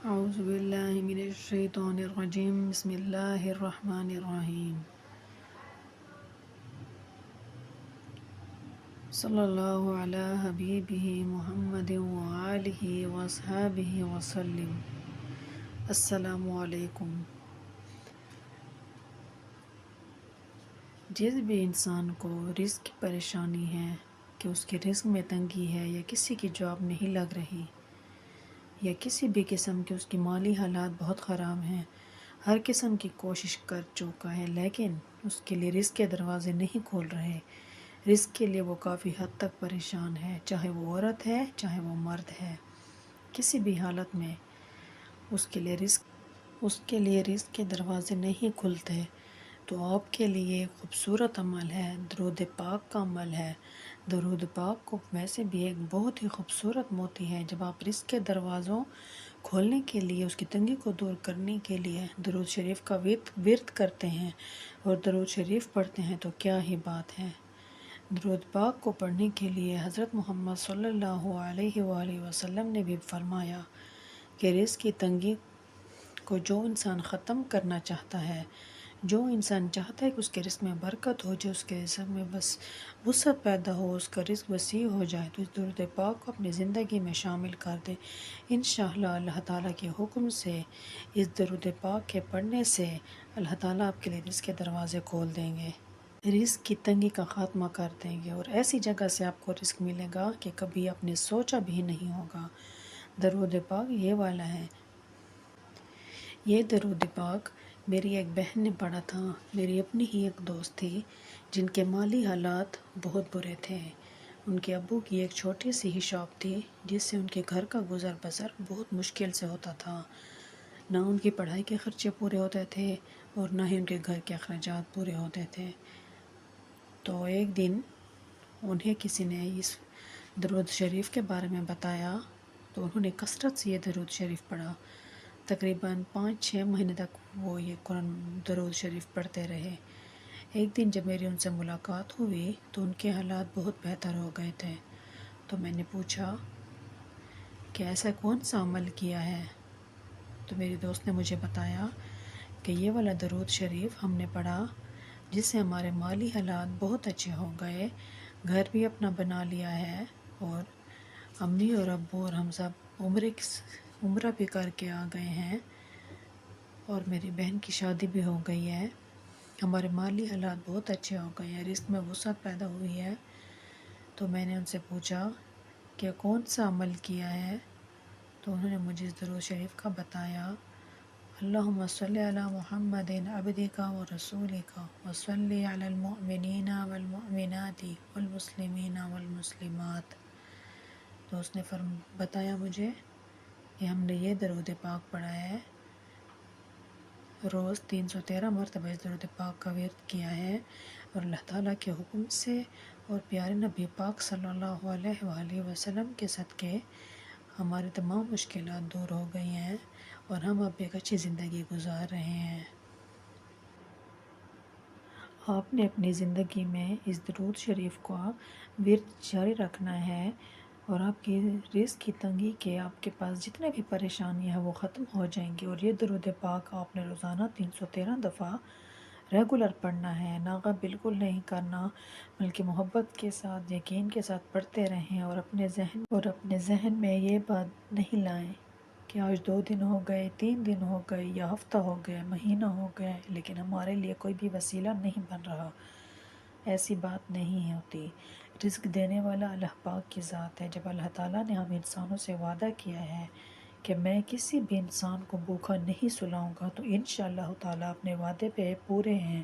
اعوذ باللہ من الشیطان الرجیم بسم اللہ الرحمن الرحیم صلی اللہ علی حبیبہ محمد وآلہ واصحابہ وسلم۔ السلام علیکم۔ جس بھی انسان کو رزق کی پریشانی ہے کہ اس کے رزق میں تنگی ہے یا کسی کی جاب نہیں لگ رہی یا کسی بھی قسم کے اس کی مالی حالات بہت خراب ہیں، ہر قسم کی کوشش کر چکا ہے لیکن اس کے لیے رزق کے دروازے نہیں کھول رہے، رزق کے لیے وہ کافی حد تک پریشان ہے، چاہے وہ عورت ہے چاہے وہ مرد ہے، کسی بھی حالت میں اس کے لیے رزق کے دروازے نہیں کھلتے۔ تو آپ کے لیے خوبصورت عمل ہے، درود پاک کا عمل ہے۔ درود پاک کو ویسے بھی ایک بہت ہی خوبصورت موتی ہے، جب آپ رزق کے دروازوں کھولنے کے لیے، اس کی تنگی کو دور کرنے کے لیے درود شریف کا ورد کرتے ہیں اور درود شریف پڑھتے ہیں تو کیا ہی بات ہے۔ درود پاک کو پڑھنے کے لیے حضرت محمد صلی اللہ علیہ وآلہ وسلم نے بھی فرمایا کہ رزق کی تنگی کو جو انسان ختم کرنا چاہتا ہے، جو انسان چاہتا ہے کہ اس کے رزق میں برکت ہو جائے، اس کے رزق میں بس وسعت پیدا ہو، اس کا رزق وسیع ہو جائے، تو اس درود پاک کو اپنی زندگی میں شامل کر دے۔ انشاءاللہ اللہ تعالیٰ کے حکم سے اس درود پاک کے پڑھنے سے اللہ تعالیٰ آپ کے لیے رزق کے دروازے کھول دیں گے، رزق کی تنگی کا خاتمہ کر دیں گے اور ایسی جگہ سے آپ کو رزق ملے گا کہ کبھی آپ نے سوچا بھی نہیں ہوگا۔ درود پاک یہ والا ہے۔ یہ درود پاک میری ایک بہن نے پڑھا تھا، میری اپنی ہی ایک دوست تھی جن کے مالی حالات بہت برے تھے۔ ان کے ابو کی ایک چھوٹی سی ہی شاپ تھی جس سے ان کے گھر کا گزر بسر بہت مشکل سے ہوتا تھا، نہ ان کی پڑھائی کے خرچے پورے ہوتے تھے اور نہ ہی ان کے گھر کے اخراجات پورے ہوتے تھے۔ تو ایک دن انہیں کسی نے اس درود شریف کے بارے میں بتایا تو انہوں نے کثرت سے یہ درود شریف پڑھا، تقریباً 5-6 مہینے تک وہ یہ قرآن درود شریف پڑھتے رہے۔ ایک دن جب میری ان سے ملاقات ہوئی تو ان کے حالات بہت بہتر ہو گئے تھے، تو میں نے پوچھا کہ ایسا کون سا عمل کیا ہے؟ تو میری دوست نے مجھے بتایا کہ یہ والا درود شریف ہم نے پڑھا جس سے ہمارے مالی حالات بہت اچھے ہو گئے، گھر بھی اپنا بنا لیا ہے اور امی اور ابو اور ہم سب عمرہ بھی کر کے آ گئے ہیں اور میری بہن کی شادی بھی ہو گئی ہے، ہمارے مالی حالات بہت اچھے ہو گئے ہیں، رزق میں وسعت پیدا ہوئی ہے۔ تو میں نے ان سے پوچھا کہ کون سا عمل کیا ہے؟ تو انہوں نے مجھے اس درود شریف کا بتایا، اللہم صلی علی محمد عبدک و رسولک و صلی علی المؤمنین والمؤمنات والمسلمین والمسلمات۔ تو اس نے بتایا مجھے کہ ہم نے یہ درود پاک پڑھا ہے، روز 313 مرتبہ اس درود پاک کا ورد کیا ہے اور اللہ تعالیٰ کے حکم سے اور پیارے نبی پاک صلی اللہ علیہ وآلہ وسلم کے صدقے ہماری تمام مشکلات دور ہو گئی ہیں اور ہم اب ایک اچھی زندگی گزار رہے ہیں۔ آپ نے اپنی زندگی میں اس درود شریف کا ورد جاری رکھنا ہے اور آپ کی رزق کی تنگی کے آپ کے پاس جتنے بھی پریشانیاں ہیں وہ ختم ہو جائیں گی، اور یہ درود پاک آپ نے روزانہ 313 دفعہ ریگولر پڑھنا ہے، ناغہ بالکل نہیں کرنا، بلکہ محبت کے ساتھ یقین کے ساتھ پڑھتے رہیں اور اپنے ذہن میں یہ بات نہیں لائیں کہ آج 2 دن ہو گئے، 3 دن ہو گئے یا ہفتہ ہو گئے، مہینہ ہو گئے لیکن ہمارے لیے کوئی بھی وسیلہ نہیں بن رہا۔ ایسی بات نہیں ہوتی، رزق دینے والا اللہ پاک کی ذات ہے۔ جب اللہ تعالیٰ نے ہم انسانوں سے وعدہ کیا ہے کہ میں کسی بھی انسان کو بھوکا نہیں سلاؤں گا، تو انشاءاللہ تعالیٰ اپنے وعدے پہ پورے ہیں،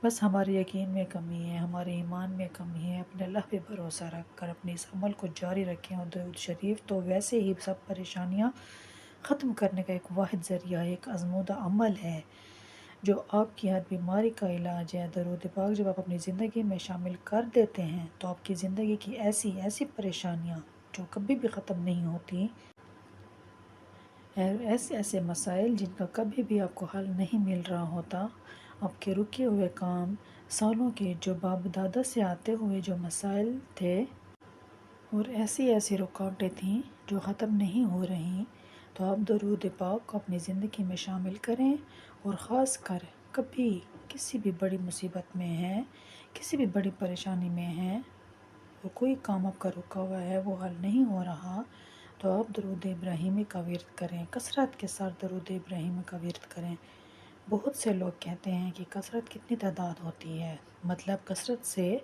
بس ہمارے یقین میں کمی ہے، ہمارے ایمان میں کمی ہے۔ اپنے اللہ پہ بھروسہ رکھ کر اپنے اس عمل کو جاری رکھیں، اور درود شریف تو ویسے ہی سب پریشانیاں ختم کرنے کا ایک واحد ذریعہ ہے، ایک آزمودہ عمل ہے جو آپ کی ہر بیماری کا علاج ہے۔ درود پاک جب آپ اپنی زندگی میں شامل کر دیتے ہیں تو آپ کی زندگی کی ایسی پریشانیاں جو کبھی بھی ختم نہیں ہوتی، ایسے مسائل جن کا کبھی بھی آپ کو حل نہیں مل رہا ہوتا، آپ کے رکے ہوئے کام، سالوں کے جو باپ دادا سے آتے ہوئے جو مسائل تھے اور ایسی رکاوٹیں تھیں جو ختم نہیں ہو رہی، تو آپ درود پاک کو اپنی زندگی میں شامل کریں، اور خاص کر کبھی کسی بھی بڑی مصیبت میں ہیں، کسی بھی بڑی پریشانی میں ہیں، اور کوئی کام آپ کا رکا ہوا ہے وہ حل نہیں ہو رہا، تو آپ درود ابراہیمی کا ورد کریں، کثرت کے ساتھ درود ابراہیمی کا ورد کریں۔ بہت سے لوگ کہتے ہیں کہ کثرت کتنی تعداد ہوتی ہے، مطلب کثرت سے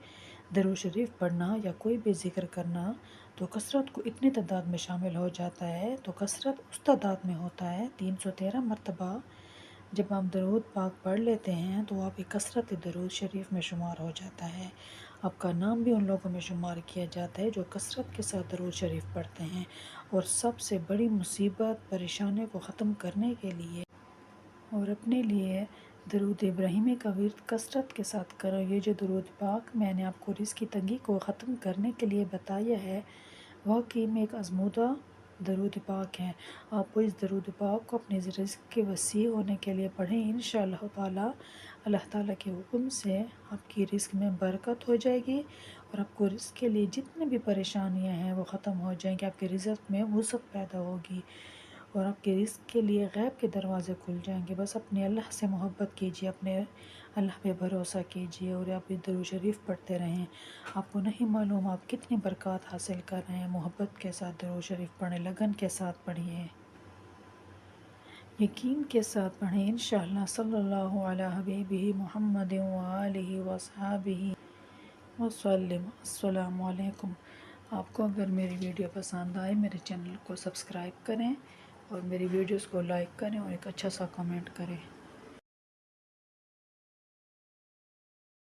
درود شریف پڑھنا یا کوئی بھی ذکر کرنا تو کثرت کو اتنی تعداد میں شامل ہو جاتا ہے۔ تو کثرت اس تعداد میں ہوتا ہے 313 مرتبہ جب آپ درود پاک پڑھ لیتے ہیں تو آپ ایک کثرت درود شریف میں شمار ہو جاتا ہے، آپ کا نام بھی ان لوگوں میں شمار کیا جاتا ہے جو کثرت کے ساتھ درود شریف پڑھتے ہیں۔ اور سب سے بڑی مصیبت پریشانی کو ختم کرنے کے لیے اور اپنے لیے درود ابراہیمی کا ورد کثرت کے ساتھ کرو۔ یہ جو درود پاک میں نے آپ کو رزق کی تنگی کو ختم کرنے کے لیے بتایا ہے، واقعی میں ایک آزمودہ درود پاک ہے۔ آپ اس درود پاک کو اپنے رزق کے وسیع ہونے کے لیے پڑھیں، انشاءاللہ تعالی اللہ تعالیٰ کے حکم سے آپ کی رزق میں برکت ہو جائے گی، اور آپ کو رزق کے لیے جتنی بھی پریشانیاں ہیں وہ ختم ہو جائیں گی، آپ کے رزق میں وسعت پیدا ہوگی، اور آپ کے رزق کے لیے غیب کے دروازے کھل جائیں گے۔ بس اپنے اللہ سے محبت کیجیے، اپنے اللہ پہ بھروسہ کیجیے، اور آپ درود شریف پڑھتے رہیں۔ آپ کو نہیں معلوم آپ کتنی برکات حاصل کر رہے ہیں۔ محبت کے ساتھ درود شریف پڑھیں، لگن کے ساتھ پڑھیے، یقین کے ساتھ پڑھیں، انشاءاللہ۔ صلی اللہ علی حبیبہ محمد وآلہ وصحبہ وسلم۔ السلام علیکم۔ آپ کو اگر میری ویڈیو پسند آئے، میرے چینل کو سبسکرائب کریں، اور میری ویڈیوز کو لائک کریں، اور ایک اچھا سا کمنٹ کریں۔